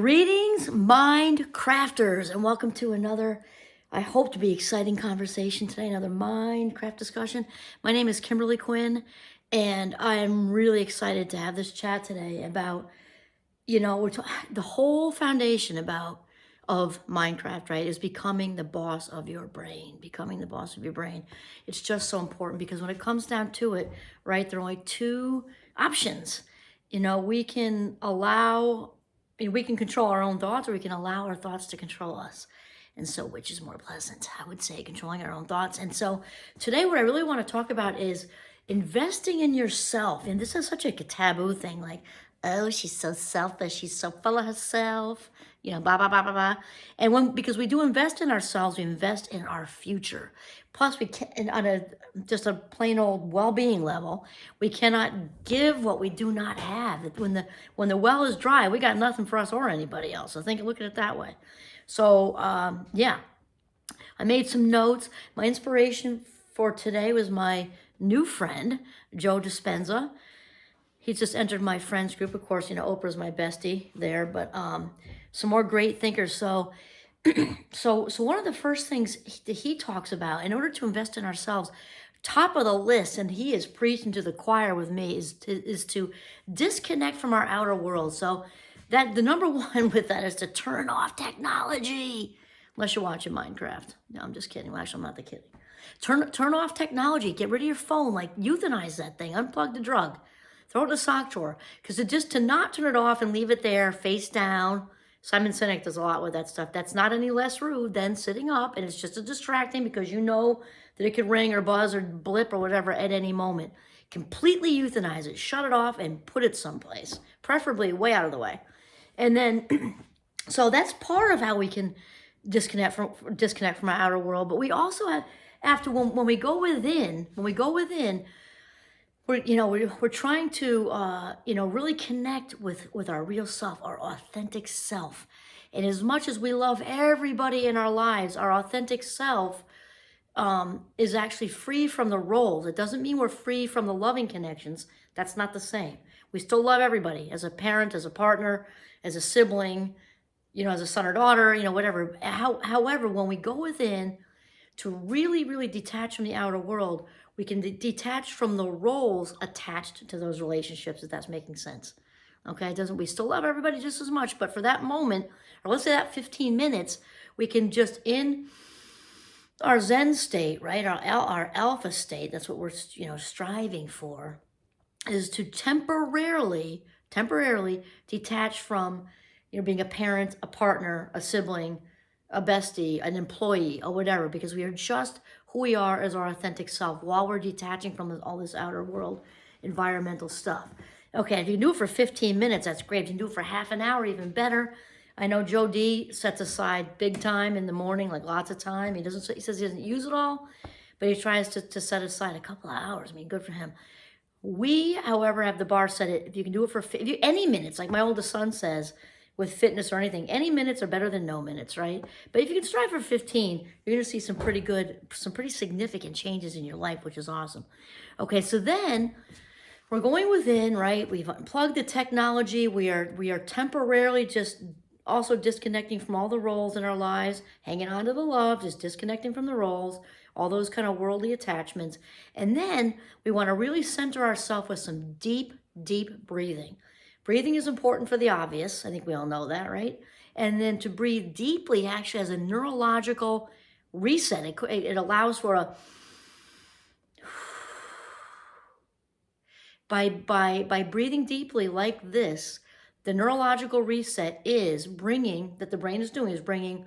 Greetings, mind crafters, and welcome to another, I hope to be exciting conversation today, another mind craft discussion. My name is Kimberly Quinn, and I am really excited to have this chat today about, the whole foundation of Minecraft, right, is becoming the boss of your brain, becoming the boss of your brain. It's just so important because when it comes down to it, right, there are only two options. We can we can control our own thoughts, or we can allow our thoughts to control us. And so, which is more pleasant? I would say controlling our own thoughts. And so today what I really want to talk about is investing in yourself. And this is such a taboo thing, like, oh, she's so selfish, she's so full of herself, blah, blah, blah, blah, blah. And because we do invest in ourselves, we invest in our future. Plus, we can, on just a plain old well-being level, we cannot give what we do not have. When the well is dry, we got nothing for us or anybody else. So look at it that way. So, I made some notes. My inspiration for today was my new friend, Joe Dispenza. He's just entered my friends group. Of course, Oprah's my bestie there, but some more great thinkers. So one of the first things he talks about, in order to invest in ourselves, top of the list, and he is preaching to the choir with me, is to disconnect from our outer world. So that the number one with that is to turn off technology, unless you're watching Minecraft. No, I'm just kidding. Well, actually, I'm not the kidding. Turn off technology. Get rid of your phone. Like, euthanize that thing. Unplug the drug. Throw it in a sock drawer. Because to not turn it off and leave it there face down. Simon Sinek does a lot with that stuff. That's not any less rude than sitting up, and it's just a distracting because you know that it could ring or buzz or blip or whatever at any moment. Completely euthanize it, shut it off, and put it someplace, preferably way out of the way. And then, so that's part of how we can disconnect from our outer world. But we also have, after when we go within, we're trying to really connect with our real self, our authentic self. And as much as we love everybody in our lives, our authentic self is actually free from the roles. It doesn't mean we're free from the loving connections. That's not the same. We still love everybody, as a parent, as a partner, as a sibling, as a son or daughter, whatever. However, when we go within to really, really detach from the outer world, we can detach from the roles attached to those relationships, if that's making sense. Okay, we still love everybody just as much, but for that moment, or let's say that 15 minutes, we can just, in our Zen state, right, our alpha state, that's what we're, striving for, is to temporarily detach from, being a parent, a partner, a sibling, a bestie, an employee, or whatever, because we are just who we are as our authentic self while we're detaching from all this outer world environmental stuff. Okay, if you can do it for 15 minutes, that's great. If you can do it for half an hour, even better. I know Joe D sets aside big time in the morning, like lots of time. He says he doesn't use it all, but he tries to set aside a couple of hours. I mean, good for him. We, however, have the bar set it. If you can do it for any minutes, like my oldest son says, with fitness or anything, any minutes are better than no minutes, right? But if you can strive for 15, you're gonna see some pretty significant changes in your life, which is awesome. Okay, so then we're going within, right? We've unplugged the technology. We are temporarily just also disconnecting from all the roles in our lives, hanging on to the love, just disconnecting from the roles, all those kind of worldly attachments. And then we wanna really center ourselves with some deep, deep breathing. Breathing is important for the obvious. I think we all know that, right? And then to breathe deeply actually has a neurological reset. It allows for by breathing deeply like this, the neurological reset that the brain is doing is bringing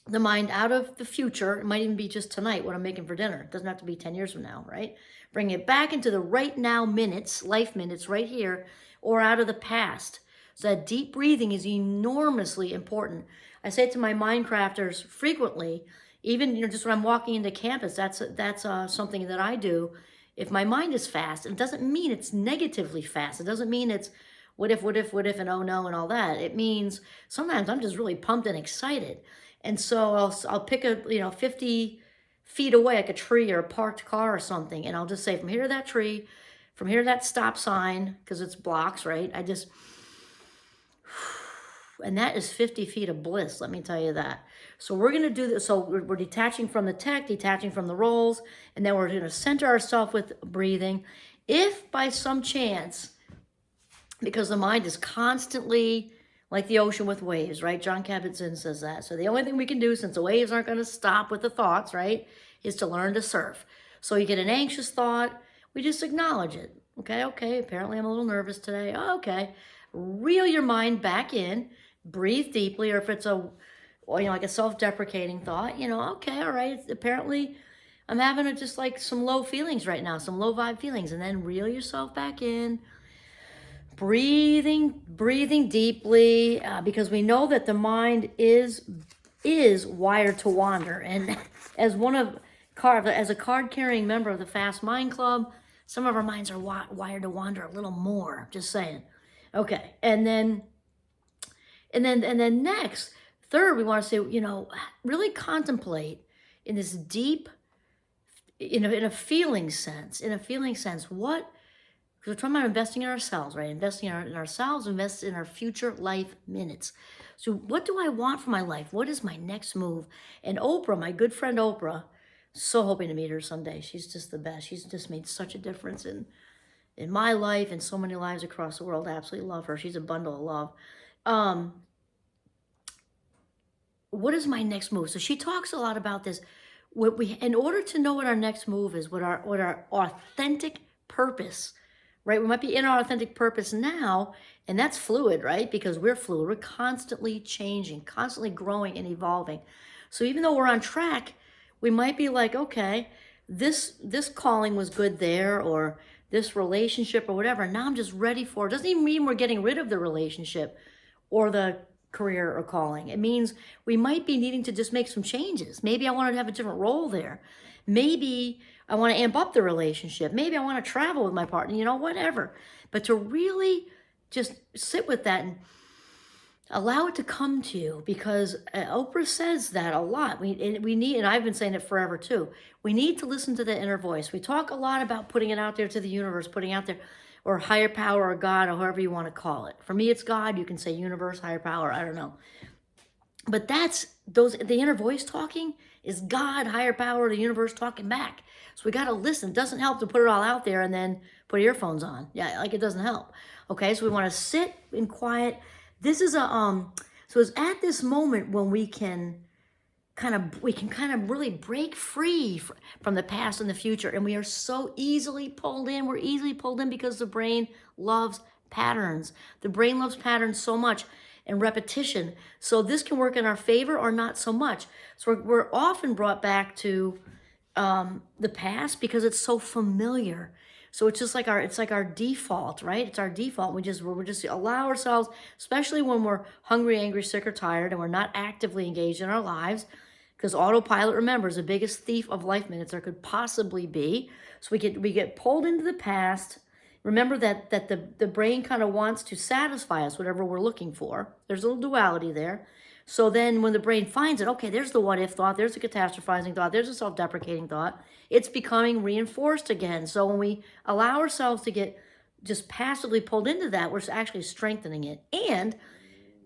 the mind out of the future. It might even be just tonight, what I'm making for dinner. It doesn't have to be 10 years from now, right? Bring it back into the right now minutes, life minutes right here, or out of the past. So that deep breathing is enormously important. I say it to my Minecrafters frequently, even just when I'm walking into campus, that's something that I do. If my mind is fast, it doesn't mean it's negatively fast. It doesn't mean it's what if, and oh no, and all that. It means sometimes I'm just really pumped and excited. And so I'll pick 50 feet away, like a tree or a parked car or something, and I'll just say, from here to that tree, from here to that stop sign, because it's blocks, right? I just And that is 50 feet of bliss, let me tell you that. So we're going to do this. So we're detaching from the tech, detaching from the roles, and then we're going to center ourselves with breathing. If by some chance, because the mind is constantly like the ocean with waves, right? John Kabat-Zinn says that. So the only thing we can do, since the waves aren't going to stop with the thoughts, right, is to learn to surf. So you get an anxious thought, we just acknowledge it. Okay, apparently I'm a little nervous today. Oh, okay. Reel your mind back in, breathe deeply, or if it's like a self-deprecating thought, okay, all right, apparently I'm having just like some low feelings right now, some low vibe feelings, and then reel yourself back in, breathing deeply, because we know that the mind is wired to wander. And as a card carrying member of the Fast Mind Club, some of our minds are wired to wander a little more. Just saying. Okay, and then next, third, we want to say, really contemplate in this deep, in a feeling sense, what. Because we're talking about investing in ourselves, right? Investing in ourselves, invest in our future life minutes. So what do I want for my life? What is my next move? And Oprah, my good friend Oprah, so hoping to meet her someday. She's just the best. She's just made such a difference in my life and so many lives across the world. I absolutely love her. She's a bundle of love. What is my next move? So she talks a lot about this. In order to know what our next move is, what our authentic purpose, right? We might be in our authentic purpose now, and that's fluid, right? Because we're fluid. We're constantly changing, constantly growing and evolving. So even though we're on track, we might be like, okay, this calling was good there, or this relationship or whatever. Now I'm just ready for it. Doesn't even mean we're getting rid of the relationship or the career or calling. It means we might be needing to just make some changes. Maybe I want to have a different role there. Maybe I want to amp up the relationship. Maybe I want to travel with my partner, whatever. But to really just sit with that and allow it to come to you, because Oprah says that a lot. We need, and I've been saying it forever too, we need to listen to the inner voice. We talk a lot about putting it out there to the universe, putting out there, or higher power, or God, or however you want to call it. For me, it's God. You can say universe, higher power, I don't know. But the inner voice talking is God, higher power, the universe talking back. So we got to listen. It doesn't help to put it all out there and then put earphones on. Yeah, like it doesn't help. Okay, so we want to sit in quiet. This is so it's at this moment when we can kind of really break free from the past and the future. And we are so easily pulled in. We're easily pulled in because the brain loves patterns. The brain loves patterns so much, and repetition. So this can work in our favor or not so much. So we're often brought back to the past because it's so familiar. So it's just like our default, right? It's our default. We just allow ourselves, especially when we're hungry, angry, sick, or tired, and we're not actively engaged in our lives, because autopilot, remember, is the biggest thief of life minutes there could possibly be. So we get pulled into the past. Remember that the brain kind of wants to satisfy us, whatever we're looking for. There's a little duality there. So then when the brain finds it, okay, there's the what if thought, there's the catastrophizing thought, there's a self-deprecating thought, it's becoming reinforced again. So when we allow ourselves to get just passively pulled into that, we're actually strengthening it. And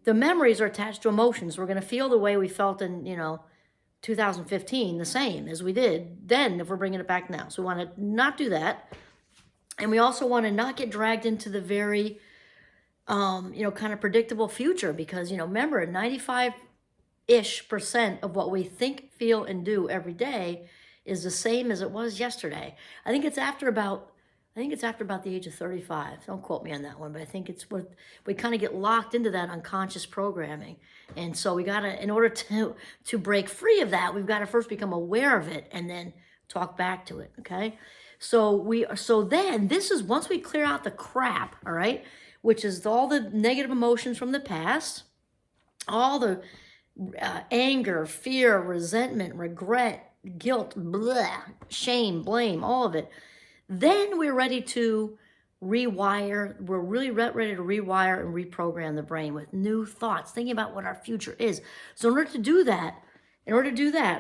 the memories are attached to emotions. We're going to feel the way we felt in, 2015, the same as we did then if we're bringing it back now. So we want to not do that. And we also want to not get dragged into the very, kind of predictable future, because, remember, 95-ish% of what we think, feel, and do every day is the same as it was yesterday. I think it's after about the age of 35. Don't quote me on that one, but I think it's what we kind of get locked into, that unconscious programming. And so we got to, in order to break free of that, we've got to first become aware of it and then talk back to it. Okay. So then this is, once we clear out the crap, all right, which is all the negative emotions from the past, all the anger, fear, resentment, regret, guilt, blah, shame, blame, all of it. Then we're ready to rewire. We're really ready to rewire and reprogram the brain with new thoughts, thinking about what our future is. So in order to do that,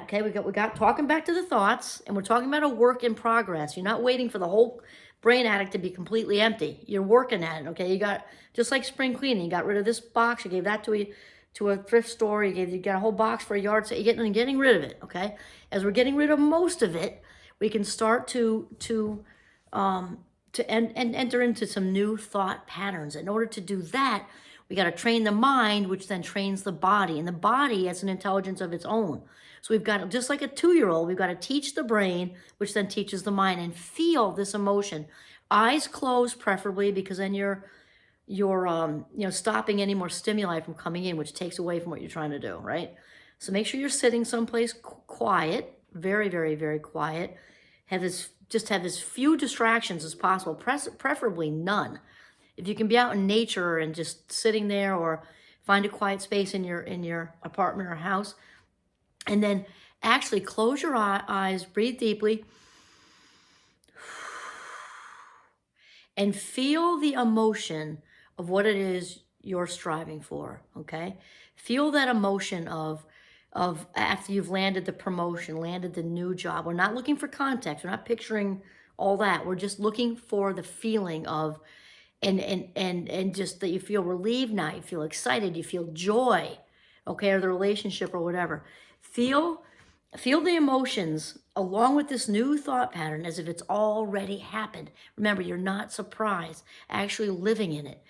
okay, we got talking back to the thoughts, and we're talking about a work in progress. You're not waiting for the whole brain attic to be completely empty. You're working at it, okay? You got, just like spring cleaning, you got rid of this box, you gave that to a thrift store, you got a whole box for a yard sale, you're getting rid of it, okay? As we're getting rid of most of it, we can start to enter into some new thought patterns. In order to do that, we got to train the mind, which then trains the body. And the body has an intelligence of its own. So we've got, just like a 2-year-old, we've got to teach the brain, which then teaches the mind, and feel this emotion. Eyes closed, preferably, because then you're stopping any more stimuli from coming in, which takes away from what you're trying to do, right? So make sure you're sitting someplace quiet, very, very, very quiet. Have as few distractions as possible, preferably none. If you can be out in nature and just sitting there, or find a quiet space in your apartment or house, and then actually close your eyes, breathe deeply, and feel the emotion of what it is you're striving for, okay? Feel that emotion of after you've landed the promotion, landed the new job. We're not looking for context. We're not picturing all that. We're just looking for the feeling of, and just that you feel relieved now, you feel excited, you feel joy, okay, or the relationship or whatever. Feel the emotions along with this new thought pattern as if it's already happened. Remember, you're not surprised, actually living in it,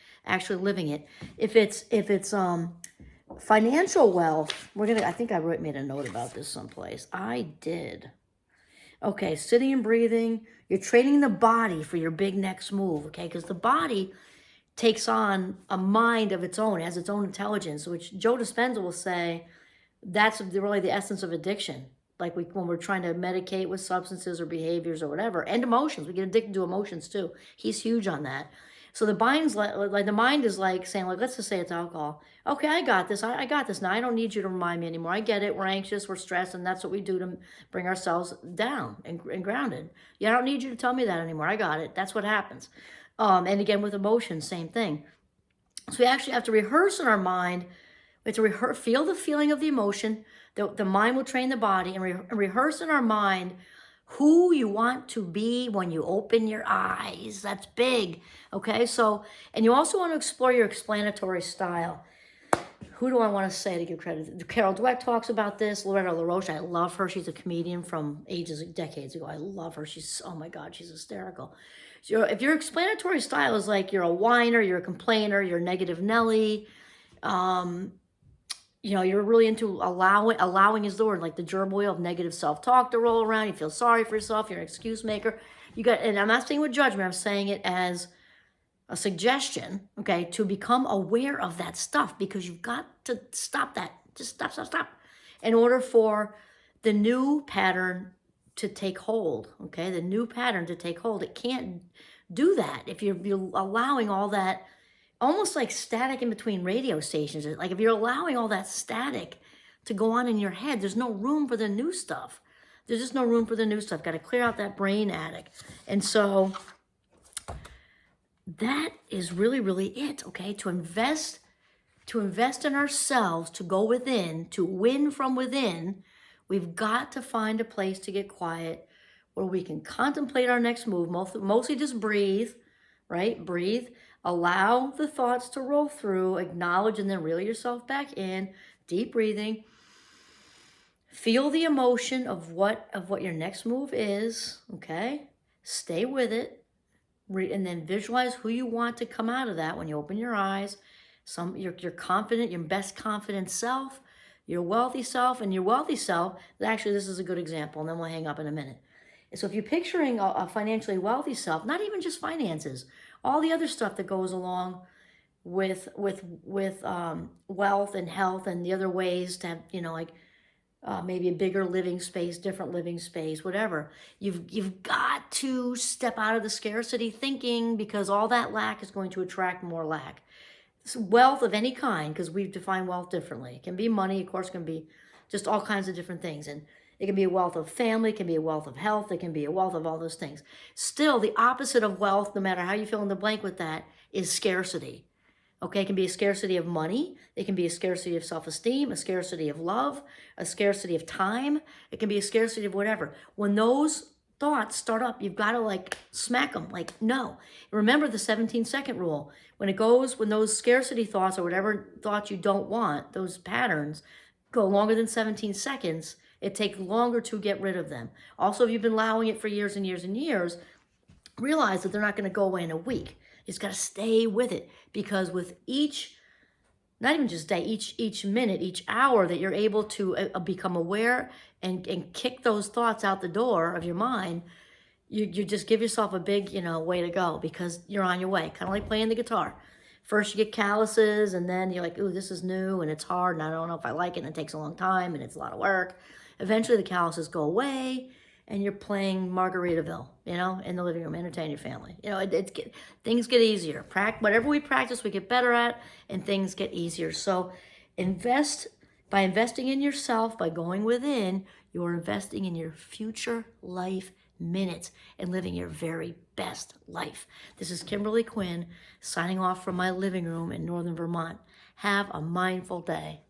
If it's financial wealth, I think I made a note about this someplace. I did. Okay, sitting and breathing, you're training the body for your big next move, okay? Because the body takes on a mind of its own, it has its own intelligence, which Joe Dispenza will say, that's really the essence of addiction. Like when we're trying to medicate with substances or behaviors or whatever, and emotions, we get addicted to emotions too. He's huge on that. So the mind's like the mind is like saying, like, let's just say it's alcohol. Okay, I got this. I got this now. I don't need you to remind me anymore. I get it. We're anxious. We're stressed, and that's what we do to bring ourselves down and grounded. Yeah, I don't need you to tell me that anymore. I got it. That's what happens. And again, with emotions, same thing. So we actually have to rehearse in our mind. We have to feel the feeling of the emotion. The mind will train the body, and rehearse in our mind who you want to be when you open your eyes. That's big, okay? So, and you also want to explore your explanatory style. Who do I want to say to give credit? Carol Dweck talks about this. Loretta LaRoche, I love her. She's a comedian from decades ago. I love her. Oh my God, she's hysterical. So if your explanatory style is like you're a whiner, you're a complainer, you're a negative Nelly, you're really into allowing is the word, like the germ wheel of negative self-talk to roll around. You feel sorry for yourself. You're an excuse maker. And I'm not saying with judgment. I'm saying it as a suggestion, okay, to become aware of that stuff, because you've got to stop that. Just stop. In order for the new pattern to take hold, okay, the new pattern to take hold. It can't do that if you're allowing all that, almost like static in between radio stations. Like if you're allowing all that static to go on in your head, there's no room for the new stuff. There's just no room for the new stuff. Got to clear out that brain attic. And so that is really, really it, okay? To invest in ourselves, to go within, to win from within, we've got to find a place to get quiet where we can contemplate our next move, mostly just breathe, right? Breathe. Allow the thoughts to roll through, acknowledge, and then reel yourself back in. Deep breathing. Feel the emotion of what your next move is, okay? Stay with it. And then visualize who you want to come out of that when you open your eyes. Your confident, your best confident self, your wealthy self, and your wealthy self. Actually, this is a good example, and then we'll hang up in a minute. So if you're picturing a financially wealthy self, not even just finances, all the other stuff that goes along with wealth and health and the other ways to have, maybe a bigger living space, different living space, whatever. You've got to step out of the scarcity thinking, because all that lack is going to attract more lack. Wealth of any kind, because we've defined wealth differently. It can be money, of course, it can be just all kinds of different things. And it can be a wealth of family, it can be a wealth of health, it can be a wealth of all those things. Still, the opposite of wealth, no matter how you fill in the blank with that, is scarcity. Okay, it can be a scarcity of money, it can be a scarcity of self-esteem, a scarcity of love, a scarcity of time, it can be a scarcity of whatever. When those thoughts start up, you've got to like smack them. Like, no. Remember the 17-second rule. When those scarcity thoughts or whatever thoughts you don't want, those patterns go longer than 17 seconds, it takes longer to get rid of them. Also, if you've been allowing it for years and years and years, realize that they're not going to go away in a week. You just got to stay with it, because with each, not even just day, each minute, each hour that you're able to become aware and kick those thoughts out the door of your mind, you just give yourself a big, way to go, because you're on your way. Kind of like playing the guitar. First you get calluses, and then you're like, ooh, this is new and it's hard and I don't know if I like it and it takes a long time and it's a lot of work. Eventually the calluses go away and you're playing Margaritaville, in the living room, entertain your family. Things get easier. Whatever we practice, we get better at, and things get easier. So by investing in yourself, by going within, you're investing in your future life minutes and living your very best life. This is Kimberly Quinn signing off from my living room in northern Vermont. Have a mindful day.